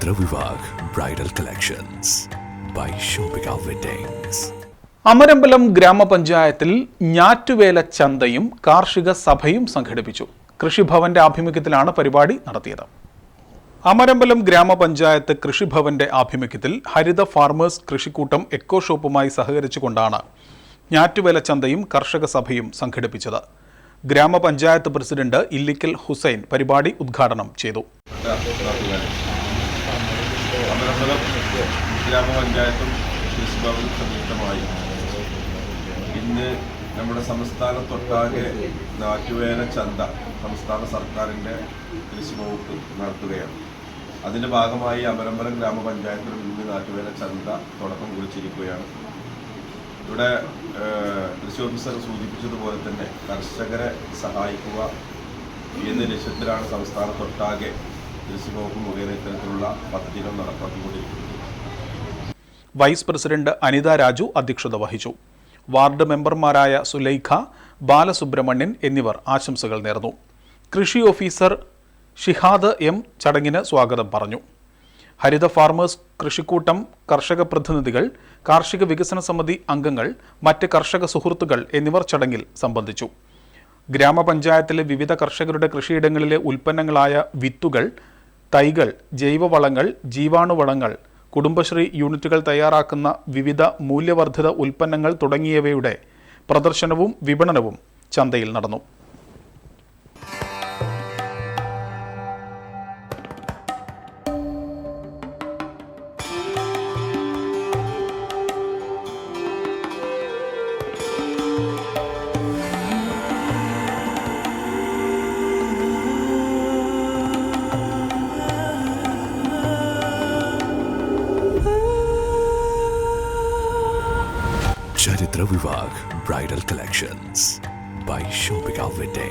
ചരിത്ര Vivah bridal collections by Shoppika weddings. Amarambalam ഗ്രാമപഞ്ചായത്തിൽ ഞാറ്റുവേല ചന്തയും കാർഷിക സഭയും സംഘടിപ്പിച്ചു. കൃഷിഭവന്റെ ആഭിമുഖ്യത്തിലാണ് പരിപാടി നടത്തിയത്. അമരമ്പലം ഗ്രാമപഞ്ചായത്ത് കൃഷിഭവന്റെ ആഭിമുഖ്യത്തിൽ ഹരിത ഫാർമേഴ്സ് കൃഷിക്കൂട്ടം എക്കോ ഷോപ്പുമായി സഹകരിച്ചുകൊണ്ടാണ് ഞാറ്റുവേല ചന്തയും കർഷക സഭയും സംഘടിപ്പിച്ചത്. ഗ്രാമപഞ്ചായത്ത് പ്രസിഡന്റ് ഇല്ലിക്കൽ ഹുസൈൻ പരിപാടി ഉദ്ഘാടനം ചെയ്തു. അമരമ്പലം ഗ്രാമപഞ്ചായത്തും കൃഷിഭവനും സംയുക്തമായി ഇന്ന് നമ്മുടെ സംസ്ഥാനത്തൊട്ടാകെ ഞാറ്റുവേല ചന്ത സംസ്ഥാന സർക്കാരിൻ്റെ കൃഷി വകുപ്പ് നടത്തുകയാണ്. അതിൻ്റെ ഭാഗമായി അമരമ്പലം ഗ്രാമപഞ്ചായത്തിലും ഇന്ന് ഞാറ്റുവേല ചന്ത തുടക്കം കുറിച്ചിരിക്കുകയാണ്. ഇവിടെ കൃഷി ഓഫീസർ സൂചിപ്പിച്ചതുപോലെ തന്നെ കർഷകരെ സഹായിക്കുക എന്ന ലക്ഷ്യത്തിലാണ് സംസ്ഥാനത്തൊട്ടാകെ കൃഷി വകുപ്പ് മുഖേന ഇത്തരത്തിലുള്ള പദ്ധതികൾ നടപ്പാക്കിക്കൊണ്ടിരിക്കുന്നത്. വൈസ് പ്രസിഡന്റ് അനിത രാജു അധ്യക്ഷത വഹിച്ചു. വാർഡ് മെമ്പർമാരായ സുലൈഖ, ബാലസുബ്രഹ്മണ്യൻ എന്നിവർ ആശംസകൾ നേർന്നു. കൃഷി ഓഫീസർ ഷിഹാദ് എം ചടങ്ങിന് സ്വാഗതം പറഞ്ഞു. ഹരിത ഫാർമേഴ്സ് കൃഷിക്കൂട്ടം കർഷക പ്രതിനിധികൾ, കാർഷിക വികസന സമിതി അംഗങ്ങൾ, മറ്റ് കർഷക സുഹൃത്തുക്കൾ എന്നിവർ ചടങ്ങിൽ സംബന്ധിച്ചു. ഗ്രാമപഞ്ചായത്തിലെ വിവിധ കർഷകരുടെ കൃഷിയിടങ്ങളിലെ ഉൽപ്പന്നങ്ങളായ വിത്തുകൾ, തൈകൾ, ജൈവവളങ്ങൾ, ജീവാണുവളങ്ങൾ, കുടുംബശ്രീ യൂണിറ്റുകൾ തയ്യാറാക്കുന്ന വിവിധ മൂല്യവർദ്ധിത ഉൽപ്പന്നങ്ങൾ തുടങ്ങിയവയുടെ പ്രദർശനവും വിപണനവും ചന്തയിൽ നടന്നു. Charithra Vivah bridal collections by Shoppika weddings.